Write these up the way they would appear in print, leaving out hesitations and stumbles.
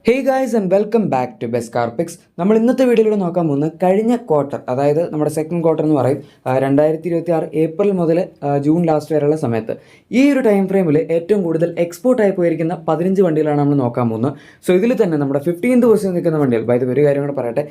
Hey guys and welcome back to best car picks. നമ്മൾ ഇന്നത്തെ വീഡിയോയിലൂടെ നോക്കാൻ പോകുന്നത് കഴിഞ്ഞ ക്വാർട്ടർ, അതായത് നമ്മുടെ സെക്കൻഡ് ക്വാർട്ടർ എന്ന് പറയും, 2026 ഏപ്രിൽ മുതൽ ജൂൺ ലാസ്റ്റ് വരെയുള്ള സമയത്ത് ഈ ഒരു ടൈം ഫ്രെയിമിൽ ഏറ്റവും കൂടുതൽ എക്സ്പോർട്ട് ആയി പോയിരിക്കുന്ന 15 വണ്ടികളാണ് നമ്മൾ നോക്കാൻ പോകുന്നത്. സോ ഇതിൽ തന്നെ നമ്മുടെ 15th പൊസിഷൻ നിൽക്കുന്ന വണ്ടികൾ, ബൈ ദ ഒരു കാര്യം കൂടെ പറയട്ടെ,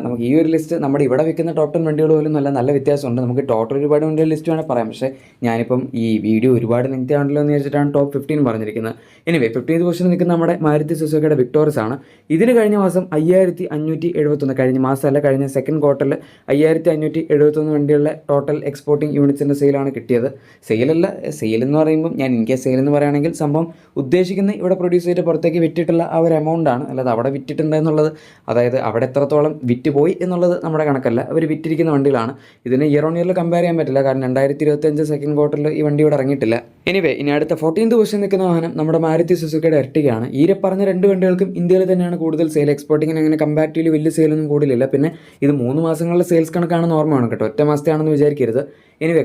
നമുക്ക് ഈ ഒരു ലിസ്റ്റ് നമ്മുടെ ഇവിടെ വിൽക്കുന്ന ടോപ്പ് 10 വണ്ടികൾ പോലും നല്ല വ്യത്യാസമുണ്ട്. നമുക്ക് ടോട്ടൽ ഒരുപാട് വണ്ടികളുടെ ലിസ്റ്റ് വേണമെങ്കിൽ പറയാം, പക്ഷേ ഞാനിപ്പം ഈ വീഡിയോ ഒരുപാട് ലെങ്തി ആണല്ലോ എന്ന് വെച്ചിട്ടാണ് ടോപ്പ് 15 പറഞ്ഞിരിക്കുന്നത്. എനിവേ 15th പൊസിഷൻ നിൽക്കുന്ന നമ്മുടെ മാരുതി സുസുക്കിയുടെ വിക്ടോറിയസ് ആണ്. ഇതിന് കഴിഞ്ഞ മാസം 5571, കഴിഞ്ഞ മാസമല്ല കഴിഞ്ഞ സെക്കൻഡ് ക്വാർട്ടറിൽ 5571 വണ്ടികളുടെ ടോട്ടൽ എക്സ്പോർട്ടിംഗ് യൂണിറ്റ്സിൻ്റെ സെയിലാണ് കിട്ടിയത്. സെയിൽ എന്ന് പറയുമ്പോൾ ഞാൻ ഇൻ കേസ് സെയിൽ എന്ന് പറയുകയാണെങ്കിൽ സംഭവം ഉദ്ദേശിക്കുന്ന ഇവിടെ പ്രൊഡ്യൂസ് ചെയ്തിട്ട് പുറത്തേക്ക് വിറ്റിട്ടുള്ള ആ ഒരു എമൗണ്ട് ആണ്, അല്ലാതെ അവിടെ വിറ്റിട്ടുണ്ട് എന്നുള്ളത്, അതായത് അവിടെ എത്രത്തോളം വിറ്റ് പോയി എന്നുള്ളത് നമ്മുടെ കണക്കല്ല. അവർ വിറ്റിരിക്കുന്ന വണ്ടികളാണ്. ഇതിന് ഇയർ ഓൺ ഇയറിൽ കമ്പയർ ചെയ്യാൻ പറ്റില്ല, കാരണം 2025 സെക്കൻഡ് ക്വാർട്ടറിൽ ഈ വണ്ടി ഇവിടെ ഇറങ്ങിയിട്ടില്ല. എനിവേ ഇനി അടുത്ത 14th പൊസിഷൻ നിൽക്കുന്ന വാഹനം നമ്മുടെ മാരുതി സുസുക്കിയുടെ എർട്ടിഗയാണ്. ഈ പറഞ്ഞ രണ്ട് വണ്ടികൾക്കും ഇന്ത്യയിൽ തന്നെയാണ് കൂടുതൽ സെയിൽ. എക്സ്പോർട്ടിങ്ങിന് അങ്ങനെ കമ്പാരിറ്റീവ്ലി വലിയ സെയിലൊന്നും കൂടുതലില്ല. പിന്നെ ഇത് 3 മാസങ്ങളിലെ സെയിൽസ് കണക്കാണെന്ന് ഓർമ്മയാണ് കേട്ടോ, ഒറ്റ മാസത്തെ ആണെന്ന് വിചാരിക്കരുത്. എനിവേ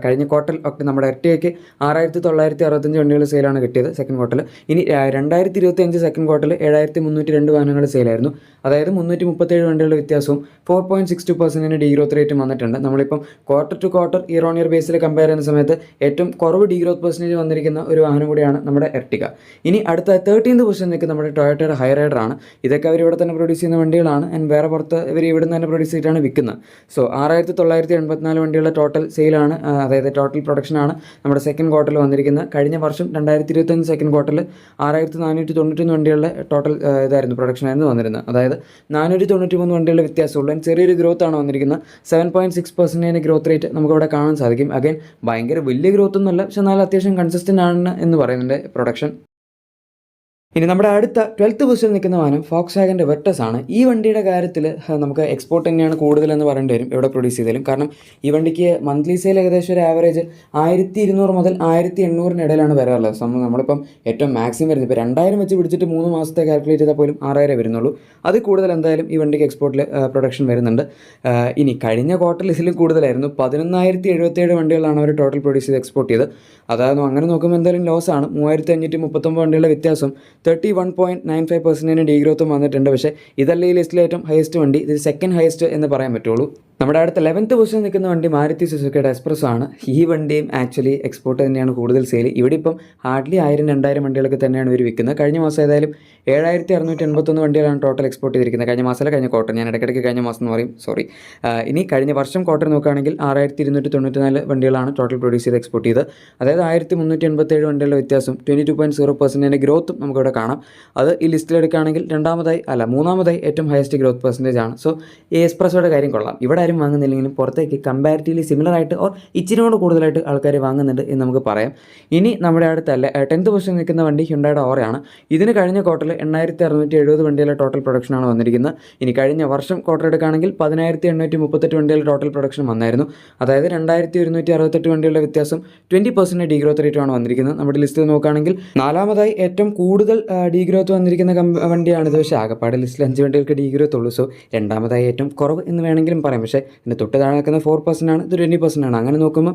കഴിഞ്ഞ ക്വാർട്ടർ ഒക്കെ നമ്മുടെ എർട്ടിഗയ്ക്ക് 6965 വണ്ടികൾ സെയിലാണ് കിട്ടിയത് സെക്കൻഡ് ക്വാർട്ടറിൽ. ഇനി 2025 സെക്കൻഡ് ക്വാർട്ടറിൽ 7302 വാഹനങ്ങൾ സെയിലായിരുന്നു. അതായത് 337 വണ്ടികളുടെ വ്യത്യാസവും 4.62% ഡീഗ്രോത്ത് റേറ്റും വന്നിട്ടുണ്ട്. നമ്മളിപ്പം quarter to quarter year on year ബേസിൽ കമ്പയർ ചെയ്യുന്ന സമയത്ത് ഏറ്റവും കുറവ് ഡീഗ്രോത്ത് പെർസെൻറ്റേജ് വന്നിരിക്കുന്ന ഒരു വാഹനം കൂടിയാണ് നമ്മുടെ എർട്ടിഗ. ഇനി അടുത്ത 13th പൊസിഷൻ നിൽക്കുന്ന നമ്മുടെ ടൊയോട്ടയുടെ ഹൈറൈഡർ ആണ്. ഇതൊക്കെ അവർ ഇവിടെ തന്നെ പ്രൊഡ്യൂസ് ചെയ്യുന്ന വണ്ടികളാണ്. ആൻഡ് വേറെ പുറത്ത് ഇവർ ഇവിടെ നിന്ന് തന്നെ പ്രൊഡ്യൂസ് ചെയ്തിട്ടാണ് വിൽക്കുന്നത്. സോ 6984 വണ്ടികളുടെ ടോട്ടൽ സെയിലാണ്, അതായത് ടോട്ടൽ പ്രൊഡക്ഷനാണ് നമ്മുടെ സെക്കൻഡ് ക്വാർട്ടറിൽ വന്നിരിക്കുന്നത്. കഴിഞ്ഞ വർഷം 2025 സെക്കൻഡ് ക്വാർട്ടറിൽ 6491 വണ്ടികളുടെ ടോട്ടൽ ഇതായിരുന്നു പ്രൊഡക്ഷനായിരുന്നു വന്നിരുന്നത്. അതായത് 493 വണ്ടികളുടെ വ്യത്യാസമുള്ളൂ. ചെറിയൊരു ഗ്രോത്ത് ആണ് വന്നിരിക്കുന്നത്. 7.6% ഗ്രോത്ത് റേറ്റ് നമുക്കിവിടെ കാണാൻ സാധിക്കും. അഗൈൻ ഭയങ്കര വലിയ ഗ്രോത്ത് ഒന്നുമല്ല, പക്ഷെ നല്ല അത്യാവശ്യം കൺസിസ്റ്റൻ്റ് ആണ് എന്ന് പറയുന്നുണ്ട് പ്രൊഡക്ഷൻ. ഇനി നമ്മുടെ അടുത്ത 12th പൊസിഷനിൽ നിൽക്കുന്ന വാഹനം ഫോക്സ് വാഗൻ്റെ വെർട്ടസ് ആണ്. ഈ വണ്ടിയുടെ കാര്യത്തിൽ നമുക്ക് എക്സ്പോർട്ട് തന്നെയാണ് കൂടുതലെന്ന് പറയേണ്ടി വരും എവിടെ പ്രൊഡ്യൂസ് ചെയ്താലും. കാരണം ഈ വണ്ടിക്ക് മന്ത്ലി സെയിൽ ഏകദേശം ഒരു ആവറേജ് 1200 മുതൽ 1800 ഇടയിലാണ് വരാറുള്ളത്. നമ്മളിപ്പം ഏറ്റവും മാക്സിമം വരുന്നത് ഇപ്പോൾ 2000 വെച്ച് പിടിച്ചിട്ട് 3 മാസത്തെ കാൽക്കുലേറ്റ് ചെയ്താൽ പോലും 6000 വരുന്നുള്ളൂ. അത് കൂടുതൽ എന്തായാലും ഈ വണ്ടിക്ക് എക്സ്പോർട്ടിൽ പ്രൊഡക്ഷൻ വരുന്നുണ്ട്. ഇനി കഴിഞ്ഞ ക്വാർട്ടറിൽ ഇതിലും കൂടുതലായിരുന്നു. 11077 വണ്ടികളാണ് അവർ ടോട്ടൽ പ്രൊഡ്യൂസ് ചെയ്ത് എക്സ്പോർട്ട് ചെയ്ത്. അതായത് അങ്ങനെ നോക്കുമ്പോൾ എന്തായാലും ലോസാണ്. 3539 വണ്ടികളുടെ വ്യത്യാസം 31.95% ഡീഗ്രോത്തും വന്നിട്ടുണ്ട്. പക്ഷേ ഇതല്ല ഈ ലിസ്റ്റിലെ ഏറ്റവും ഹയസ്റ്റ് വണ്ടി, ഇത് സെക്കൻഡ് ഹയസ്റ്റ് എന്ന് പറയാൻ പറ്റുള്ളൂ. നമ്മുടെ അടുത്ത 11th പൊസിഷൻ നിൽക്കുന്ന വണ്ടി മാരുതി സുസുക്കിയുടെ എക്സ്പ്രസ് ആണ്. ഈ വണ്ടിയും ആക്ച്വലി എക്സ്പോർട്ട് തന്നെയാണ് കൂടുതൽ സെയിൽ. ഇവിടെ ഇപ്പം ഹാർഡ്ലി 1000-2000 വണ്ടികളൊക്കെ തന്നെയാണ് ഇവർ വിൽക്കുന്നത്. കഴിഞ്ഞ മാസം ഏതായാലും 7681 വണ്ടികളാണ് ടോട്ടൽ എക്സ്പോർട്ട് ചെയ്തിരിക്കുന്നത്. കഴിഞ്ഞ മാസമല്ല കഴിഞ്ഞ ക്വാർട്ടർ, ഞാൻ ഇടയ്ക്കിടയ്ക്ക് കഴിഞ്ഞ മാസം എന്ന് പറയും, സോറി. ഇനി കഴിഞ്ഞ വർഷം ക്വാർട്ടർ നോക്കുകയാണെങ്കിൽ 6294 വണ്ടികളാണ് ടോട്ടൽ പ്രൊഡ്യൂസ് ചെയ്ത് എക്സ്പോർട്ട് ചെയ്ത്. അതായത് 1387 വണ്ടികളുടെ വ്യത്യാസം 22.0% ഗ്രോത്തും നമുക്കിവിടെ കാണാം. അത് ഈ ലിസ്റ്റിലെടുക്കുകയാണെങ്കിൽ മൂന്നാമതായി ഏറ്റവും ഹയസ്റ്റ് ഗ്രോത്ത് പെർസെൻറ്റേജ് ആണ്. സോ ഈ എക്സ്പ്രസോയുടെ കാര്യം കൊള്ളാം. ഇവിടെ ആരും വാങ്ങുന്നില്ലെങ്കിലും പുറത്തേക്ക് കമ്പാരിറ്റീവ്ലി സിമിലർ ആയിട്ട് ഓർ ഇച്ചിരിയോട് കൂടുതലായിട്ട് ആൾക്കാർ വാങ്ങുന്നുണ്ട് എന്ന് നമുക്ക് പറയാം. ഇനി നമ്മുടെ അടുത്ത 10th പൊസിഷൻ നിൽക്കുന്ന വണ്ടി ഹ്യുണ്ടായുടെ ഓറയാണ്. ഇതിന് കഴിഞ്ഞ ക്വാർട്ടറിൽ 8670 വണ്ടികളുടെ ടോട്ടൽ പ്രൊഡക്ഷനാണ് വന്നിരിക്കുന്നത്. ഇനി കഴിഞ്ഞ വർഷം ക്വാർട്ടർ എടുക്കുകയാണെങ്കിൽ 10838 വണ്ടികളുടെ ടോട്ടൽ പ്രൊഡക്ഷൻ വന്നായിരുന്നു. അതായത് 2168 വണ്ടികളുടെ വ്യത്യാസം 20% ഡീഗ്രോത്ത് റേറ്റുമാണ് വന്നിരിക്കുന്നത്. നമ്മുടെ ലിസ്റ്റ് നോക്കുകയാണെങ്കിൽ നാലാമതായി ഏറ്റവും കൂടുതൽ ഡീഗ്രോത്ത് വന്നിരിക്കുന്ന വണ്ടിയാണിത്. പക്ഷേ ആകപ്പാട് ലിസ്റ്റിൽ 5 വണ്ടികൾക്ക് ഡീഗ്രോത്ത് ഉള്ളൂ. സോ രണ്ടാമതായി ഏറ്റവും കുറവ് എന്ന് വേണമെങ്കിലും പറയാം. പക്ഷേ ഇതിൻ്റെ തൊട്ട് താഴെ നിൽക്കുന്ന 4% ആണ്, ഇത് 20% ആണ്. അങ്ങനെ നോക്കുമ്പോൾ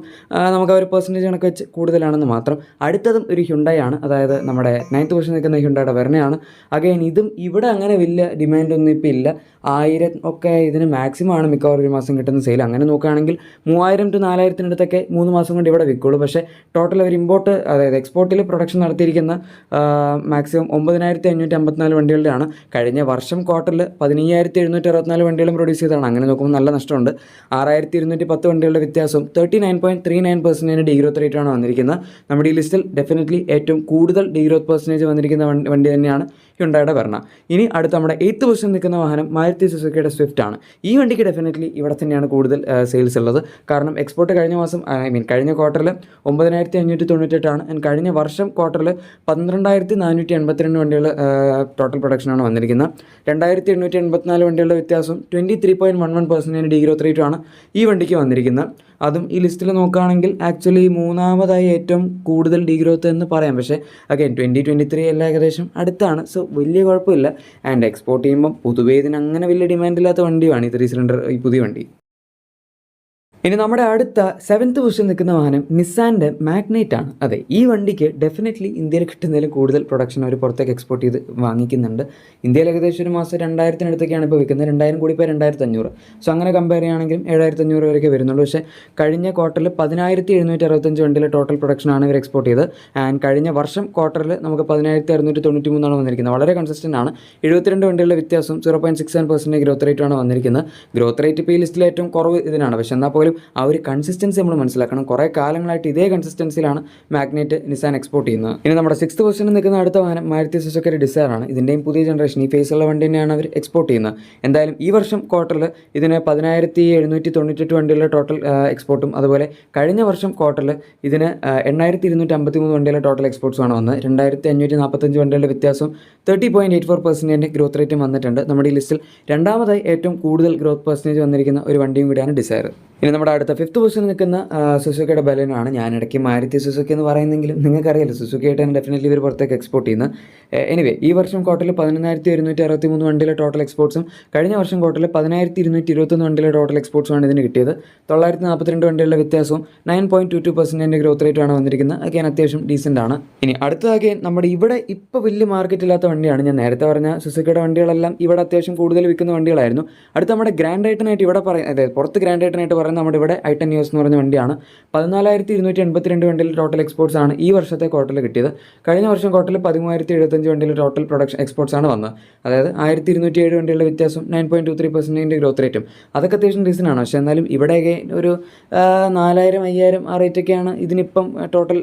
നമുക്ക് ആ ഒരു പെർസെൻറ്റേജ് കണക്ക് വെച്ച് കൂടുതലാണെന്ന് മാത്രം. അടുത്തതും ഒരു ഹ്യുണ്ടായി ആണ്, അതായത് നമ്മുടെ 9th പൊസിഷൻ നിൽക്കുന്ന ഹ്യുണ്ടായുടെ വെർണയാണ്. അഗൈൻ ഇതും ഇവിടെ അങ്ങനെ വലിയ ഡിമാൻഡൊന്നും ഇപ്പോൾ ഇല്ല. 1000 ഒക്കെ ഇതിന് മാക്സിമം ആണ് മിക്കവാറും ഒരു മാസം കിട്ടുന്ന സെയിൽ. അങ്ങനെ നോക്കുകയാണെങ്കിൽ 3000 to 4000 അടുത്തൊക്കെ 3 മാസം കൊണ്ട് ഇവിടെ വിൽക്കുള്ളൂ. പക്ഷേ ടോട്ടൽ അവർ ഇമ്പോർട്ട്, അതായത് എക്സ്പോർട്ടിൽ പ്രൊഡക്ഷൻ നടത്തിയിരിക്കുന്ന മാക്സിമം 9554 വണ്ടികളുടെയാണ്. കഴിഞ്ഞ വർഷം ക്വാർട്ടറിൽ 15764 വണ്ടികളും പ്രൊഡ്യൂസ് ചെയ്തതാണ്. അങ്ങനെ നോക്കുമ്പോൾ നല്ല നഷ്ടമുണ്ട്. 6210 വണ്ടികളുടെ വ്യത്യാസം 39.39% ഡീഗ്രോത്ത് റേറ്റാണ് വന്നിരിക്കുന്നത്. നമ്മുടെ ഈ ലിസ്റ്റിൽ ഡെഫിനറ്റ്ലി ഏറ്റവും കൂടുതൽ ഡീഗ്രോത്ത് പെർസെൻറ്റേജ് വന്നിരിക്കുന്ന വണ്ടി തന്നെയാണ് ഹ്യുണ്ടായുടെ വെർണ. ഇനി അടുത്ത നമ്മുടെ 8th പൊസിഷൻ നിൽക്കുന്ന വാഹനം മാരുതി സുസുക്കിയുടെ സ്വിഫ്റ്റ് ആണ്. ഈ വണ്ടിക്ക് ഡെഫിനറ്റ്ലി ഇവിടെ തന്നെയാണ് കൂടുതൽ സെയിൽസ് ഉള്ളത്. കാരണം എക്സ്പോർട്ട് കഴിഞ്ഞ ക്വാർട്ടറിൽ 9598 ആണ്. ആൻഡ് കഴിഞ്ഞ വർഷം ക്വാർട്ടറിൽ 12482 വണ്ടികൾ ടോട്ടൽ പ്രൊഡക്ഷനാണ് വന്നിരിക്കുന്നത്. 2884 വണ്ടികളുടെ വ്യത്യാസം 23.11% ഡീഗ്രോത്ത് റേറ്റുമാണ് ഈ വണ്ടിക്ക് വന്നിരിക്കുന്നത്. അതും ഈ ലിസ്റ്റിൽ നോക്കുകയാണെങ്കിൽ ആക്ച്വലി മൂന്നാമതായി ഏറ്റവും കൂടുതൽ ഡീഗ്രോത്ത് എന്ന് പറയാം. പക്ഷേ അഗൈൻ 2023 എല്ലാം ഏകദേശം അടുത്താണ്. സോ വലിയ കുഴപ്പമില്ല. ആൻഡ് എക്സ്പോർട്ട് ചെയ്യുമ്പം പൊതുവേ ഇതിന് അങ്ങനെ വലിയ ഡിമാൻഡില്ലാത്ത വണ്ടിയാണ് ഈ 3 സിലിണ്ടർ ഈ പുതിയ വണ്ടി. ഇനി നമ്മുടെ അടുത്ത 7th പൊസിഷൻ നിൽക്കുന്ന വാഹനം നിസാൻ്റെ മാഗ്നൈറ്റ് ആണ്. അതെ, ഈ വണ്ടിക്ക് ഡെഫിനറ്റ്ലി ഇന്ത്യയിൽ കിട്ടുന്നതിലും കൂടുതൽ പ്രൊഡക്ഷൻ അവർ പുറത്തേക്ക് എക്സ്പോർട്ട് ചെയ്ത് വാങ്ങിക്കുന്നുണ്ട്. ഇന്ത്യയിൽ ഏകദേശം ഒരു മാസം 2000-അടുത്തൊക്കെയാണ് ഇപ്പോൾ വിൽക്കുന്നത്. 2000 കൂടി ഇപ്പോൾ 2500. സോ അങ്ങനെ കമ്പയർ ചെയ്യുകയാണെങ്കിലും 7500 വരെയൊക്കെ വരുന്നുള്ളൂ. പക്ഷേ കഴിഞ്ഞ ക്വാർട്ടറിൽ 10765 വണ്ടിയിലെ ടോട്ടൽ പ്രൊഡക്ഷനാണ് ഇവർ എക്സ്പോർട്ട് ചെയ്തത്. ആൻഡ് കഴിഞ്ഞ വർഷം ക്വാർട്ടറിൽ നമുക്ക് 10693 വന്നിരിക്കുന്നത്. വളരെ കൺസിസ്റ്റൻ്റ് ആണ്. 72 വണ്ടികളുടെ വ്യത്യാസം 0.67% ഗ്രോത്ത് റേറ്റാണ് വന്നിരിക്കുന്നത്. ഗ്രോത്ത് റേറ്റ് ഇപ്പോൾ ഈ ലിസ്റ്റിൽ ഏറ്റവും കുറവ് ഇതിനാണ്. പക്ഷേ എന്നാൽ പോലും ആ ഒരു കൺസിസ്റ്റൻസി നമ്മൾ മനസ്സിലാക്കണം. കുറേ കാലങ്ങളായിട്ട് ഇതേ കൺസിസ്റ്റൻസിയിലാണ് മാഗ്നൈറ്റ് നിസാൻ എക്സ്പോർട്ട് ചെയ്യുന്നത്. ഇനി നമ്മുടെ 6th പൊസിഷനിൽ നിൽക്കുന്ന അടുത്ത വാഹനം മാരുതി സുസുക്കി ഡിസയർ ആണ്. ഇതിൻ്റെയും പുതിയ ജനറേഷൻ ഈ ഫേസുള്ള വണ്ടി തന്നെയാണ് അവർ എക്സ്പോർട്ട് ചെയ്യുന്നത്. എന്തായാലും ഈ വർഷം ക്വാർട്ടറിൽ ഇതിന് 10798 വണ്ടികളുടെ ടോട്ടൽ എക്സ്പോർട്ടും അതുപോലെ കഴിഞ്ഞ വർഷം ക്വാർട്ടറിൽ ഇതിന് 8253 വണ്ടികളുടെ ടോട്ടൽ എക്സ്പോർട്സുമാണ് വന്നത്. 2545 വണ്ടികളുടെ വ്യത്യാസവും 30.84% ഗ്രോത്ത് റേറ്റും വന്നിട്ടുണ്ട്. നമ്മുടെ ഈ ലിസ്റ്റിൽ രണ്ടാമതായി ഏറ്റവും കൂടുതൽ ഗ്രോത്ത് പെർസെൻറ്റേജ് വന്നിരിക്കുന്ന ഒരു വണ്ടിയും കൂടിയാണ് ഡിസയർ. ഇനി നമ്മുടെ അടുത്ത 5th പൊസിഷനിൽ നിൽക്കുന്ന സുസുക്കിയുടെ ബലെനോ ആണ്. ഞാനിടയ്ക്ക് മാരുതി സുസുക്കി എന്ന് പറയുന്നെങ്കിലും നിങ്ങൾക്കറിയാലോ സുസുക്കി ആയിട്ടാണ് ഡെഫിനറ്റ്ലി ഇവർ പുറത്തേക്ക് എക്സ്പോർട്ട് ചെയ്യുന്നത്. എനിവേ ഈ വർഷം ക്വാർട്ടറിൽ 11163 വണ്ടിയിലെ ടോട്ടൽ എക്സ്പോർട്സും കഴിഞ്ഞ വർഷം ക്വാർട്ടറിൽ 11221 വണ്ടിയിലെ ടോട്ടൽ എക്സ്പോർട്സുമാണ് ഇതിന് കിട്ടിയത്. 942 വണ്ടികളുടെ വ്യത്യാസവും 9.22% ഗ്രോത്ത് റേറ്റാണ് വന്നിരിക്കുന്നത്. അതൊക്കെ അത്യാവശ്യം ഡീസൻ്റ് ആണ്. ഇനി അടുത്തതാകെ നമ്മുടെ ഇവിടെ ഇപ്പോൾ വലിയ മാർക്കറ്റ് ഇല്ലാത്ത വണ്ടിയാണ്. ഞാൻ നേരത്തെ പറഞ്ഞ സുസുക്കിയുടെ വണ്ടികളെല്ലാം ഇവിടെ അത്യാവശ്യം കൂടുതൽ വിൽക്കുന്ന വണ്ടികളായിരുന്നു. അടുത്ത നമ്മുടെ ഗ്രാൻഡ് ഐട്ടനായിട്ട് ഇവിടെ അതായത് പുറത്ത് ഗ്രാൻഡ് ഐട്ടനായിട്ട് പറയുന്നത് നമ്മുടെ ഇവിടെ ഐട്ടൻ ന്യൂസ് എന്ന് പറഞ്ഞ വണ്ടിയാണ്. 14282 വണ്ടിയിൽ ടോട്ടൽ എക്സ്പോർട്സ് ആണ് ഈ വർഷത്തെ ക്വാർട്ടറിൽ കിട്ടിയത്. കഴിഞ്ഞ വർഷം ക്വാർട്ടറിൽ 13075 വണ്ടിയിൽ ടോട്ടൽ പ്രൊഡക്ഷൻ എക്സ്പോർട്സ് ആണ് വന്നത്. അതായത് 1207 വണ്ടികളുടെ വ്യത്യാസം 9.23% ഗ്രോത്ത് റേറ്റും അതൊക്കെ അത്യാവശ്യം റീസണാണ്. പക്ഷേ എന്നാലും ഇവിടെയൊക്കെ ഒരു 4000 5000 ആ റേറ്റൊക്കെയാണ് ഇതിനിപ്പം ടോട്ടൽ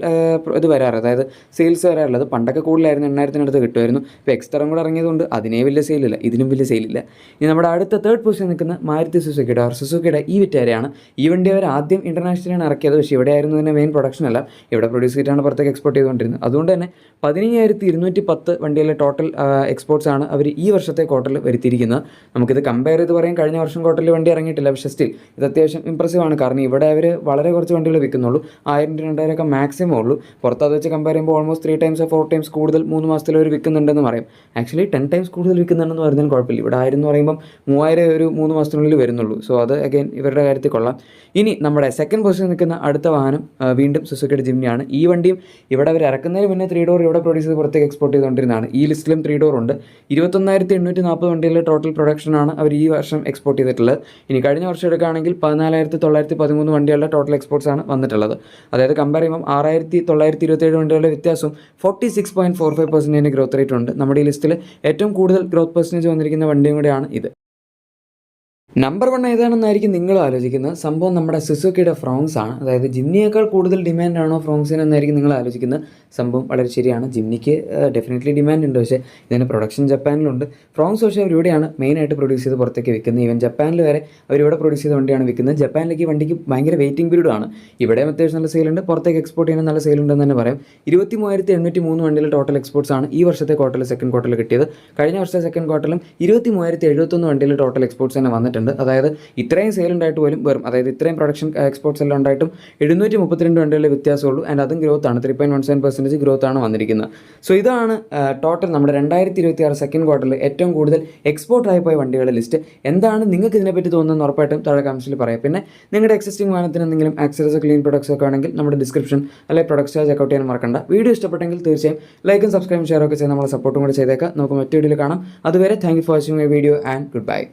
ഇത് വരാറ്, അതായത് സെയിൽസ് വരാറുള്ളത്. പണ്ടൊക്കെ കൂടുതലായിരുന്നു, 8000-അടുത്ത് കിട്ടുമായിരുന്നു. ഇപ്പോൾ എക്സ്ട്രം കൂടെ ഇറങ്ങിയതുകൊണ്ട് അതിനേ വലിയ സെയിലില്ല, ഇതിനും വലിയ സെയിലില്ല. ഇനി നമ്മുടെ അടുത്ത 3rd പൊസിഷൻ നിൽക്കുന്ന മാരുതി സുസുക്കിയുടെ ഈ വിറ്റാരയാണ്. ഈ വണ്ടി അവർ ആദ്യം ഇൻ്റർനാഷണലാണ് ഇറക്കിയത്. പക്ഷേ ഇവിടെ ആയിരുന്നു തന്നെ മെയിൻ പ്രൊഡക്ഷൻ അല്ല, ഇവിടെ പ്രൊഡ്യൂസ് ചെയ്തിട്ടാണ് പുറത്തേക്ക് എക്സ്പോർട്ട് ചെയ്തുകൊണ്ടിരുന്നത്. അതുകൊണ്ട് തന്നെ 15210 വണ്ടിയിലെ ടോട്ടൽ എക്സ്പോർട്സ് ആണ് അവർ ഈ വർഷത്തെ ക്വാർട്ടറിൽ വരുത്തിയിരിക്കുന്നത്. നമുക്കിത് കമ്പയർ ചെയ്ത് പറയാം, കഴിഞ്ഞ വർഷം ക്വാർട്ടറിൽ വണ്ടി ഇറങ്ങിയിട്ടില്ല. പക്ഷേ സ്റ്റിൽ ഇത് അത്യാവശ്യം ഇംപ്രസീവ് ആണ്. കാരണം ഇവിടെ അവർ വളരെ കുറച്ച് വണ്ടികൾ വിൽക്കുന്നുള്ളൂ, 1000-2000 ഒക്കെ മാക്സിമം ഉള്ളൂ. പുറത്ത് അത് വെച്ച് കമ്പയർ ചെയ്യുമ്പോൾ ഓൾമോസ്റ്റ് 3 times 4 times കൂടുതൽ 3 മാസത്തിൽ അവർ വിൽക്കുന്നുണ്ടെന്ന് പറയും. ആക്ച്വലി 10 times കൂടുതൽ വിൽക്കുന്നുണ്ടെന്ന് പറഞ്ഞാൽ കുഴപ്പമില്ല. ഇവിടെ 1000 എന്ന് പറയുമ്പം 3000 ഒരു 3 മാസത്തിനുള്ളിൽ വരുന്നുള്ളൂ. സോ അത് അഗൈൻ ഇവരുടെ കാര്യത്തിൽ കൊള്ളാം. ഇനി നമ്മുടെ 2nd പൊസിഷൻ നിൽക്കുന്ന അടുത്ത വാഹനം വീണ്ടും സുസുക്കിയുടെ ജിംനിയാണ്. ഈ വണ്ടിയും ഇവിടെ അവർ ഇറക്കുന്നതിന് മുന്നേ 3 ഡോർ ഇവിടെ പ്രൊഡ്യൂസ് ചെയ്ത് പുറത്തേക്ക് എക്സ്പോർട്ട് ചെയ്തുകൊണ്ടിരുന്നതാണ്. ഈ ലിസ്റ്റിലും 3 ഡോർ ഉണ്ട്. 21840 വണ്ടിയിലെ ടോട്ടൽ പ്രൊഡക്ഷനാണ് അവർ ഈ വർഷം എക്സ്പോർട്ട് ചെയ്തിട്ടുള്ളത്. ഇനി കഴിഞ്ഞ വർഷം എടുക്കുകയാണെങ്കിൽ 14913 വണ്ടികളുടെ ടോട്ടൽ എക്സ്പോർട്സ് ആണ് വന്നിട്ടുള്ളത്. അതായത് കമ്പയർ ചെയ്യുമ്പോൾ 6927 വണ്ടികളുടെ വ്യത്യാസവും 46.45% ഗ്രോത്ത് റേറ്റ് ഉണ്ട്. നമ്മുടെ ഈ ലിസ്റ്റിൽ ഏറ്റവും കൂടുതൽ ഗ്രോത്ത് പെർസെൻറ്റേജ് വന്നിരിക്കുന്ന വണ്ടിയും കൂടെയാണ് ഇത്. നമ്പർ 1 ഏതാണെന്നായിരിക്കും നിങ്ങൾ ആലോചിക്കുന്നത്. സംഭവം നമ്മുടെ സുസുക്കിയുടെ ഫ്രോങ്സ് ആണ്. അതായത് ജിംനിയേക്കാൾ കൂടുതൽ ഡിമാൻഡാണോ ഫ്രോങ്സിന് എന്നായിരിക്കും നിങ്ങൾ ആലോചിക്കുന്നത്. സംഭവം വളരെ ശരിയാണ്. ജിംനിക്ക് ഡെഫിനറ്റ്ലി ഡിമാൻഡ് ഉണ്ട്. പക്ഷേ ഇതിന് പ്രൊഡക്ഷൻ ജപ്പാനിലുണ്ട്. ഫ്രോങ്സ് പക്ഷേ അവരിവിടെയാണ് മെയിനായിട്ട് പ്രൊഡ്യൂസ് ചെയ്ത് പുറത്തേക്ക് വിൽക്കുന്നത്. ഈവൻ ജപ്പാനിൽ വരെ അവരിവിടെ പ്രൊഡ്യൂസ് ചെയ്ത വണ്ടിയാണ് വിൽക്കുന്നത്. ജപ്പാനിലേക്ക് ഈ വണ്ടിക്ക് ഭയങ്കര വെയിറ്റിംഗ് പീരീഡ് ആണ്. ഇവിടെയും അത്യാവശ്യം നല്ല സെയിലുണ്ട്, പുറത്തേക്ക് എക്സ്പോർട്ട് ചെയ്യാൻ നല്ല സെയിലുണ്ടെന്ന് തന്നെ പറയാം. 23803 വണ്ടിയിലെ ടോട്ടൽ എക്സ്പോർട്സ് ആണ് ഈ വർഷത്തെ ക്വാർട്ടറിൽ 2nd ക്വാർട്ടറിൽ കിട്ടിയത്. കഴിഞ്ഞ വർഷത്തെ 2nd ക്വാർട്ടറിലും 23071 വണ്ടിയിലെ ടോട്ടൽ എക്സ്പോർട്സ് തന്നെ വന്നിട്ടുണ്ട്. അതായത് ഇത്രയും സെയിൽ ഉണ്ടായിട്ട് പോലും വെറും, അതായത് ഇത്രയും പ്രൊഡക്ഷൻ എക്സ്പോർട്സ് എല്ലാം ഉണ്ടായിട്ടും 732 വണ്ടികളുടെ വ്യത്യാസമുള്ളൂ. ആൻഡ് അതും ഗ്രോത്ത് ആണ്, 3.17% ഗ്രോത്ത് ആണ് വന്നിരിക്കുന്നത്. സോ ഇതാണ് ടോട്ടൽ നമ്മുടെ 2026 2nd ക്വാർട്ടറിൽ ഏറ്റവും കൂടുതൽ എക്സ്പോർട്ട് ആയി പോയ വണ്ടികളുടെ ലിസ്റ്റ്. എന്താണ് നിങ്ങൾക്ക് ഇതിനെപ്പറ്റി തോന്നുന്നത് ഉറപ്പായിട്ടും താഴെ കമൻസിൽ പറയാം. പിന്നെ നിങ്ങളുടെ എക്സിസ്റ്റിംഗ് വാഹനത്തിന് എന്തെങ്കിലും ആക്സസറീസ് ക്ലീൻ പ്രൊഡക്ട്സ് ഒക്കെ ആണെങ്കിൽ നമ്മുടെ ഡിസ്ക്രിപ്ഷൻ അല്ലെങ്കിൽ പ്രൊഡക്ട്സ് ചെക്കൗട്ട് ചെയ്യാൻ മറക്കണ്ട. വീഡിയോ ഇഷ്ടപ്പെട്ടെങ്കിൽ തീർച്ചയായും ലൈക്കും സബ്സ്ക്രൈബും ഷെയർ ഒക്കെ ചെയ്ത് നമ്മളെ സപ്പോർട്ടും കൂടെ ചെയ്തേക്കാം. നമുക്ക് മറ്റു വീഡിയോയിൽ കാണാം. അതുവരെ thank you for watching my video and good bye.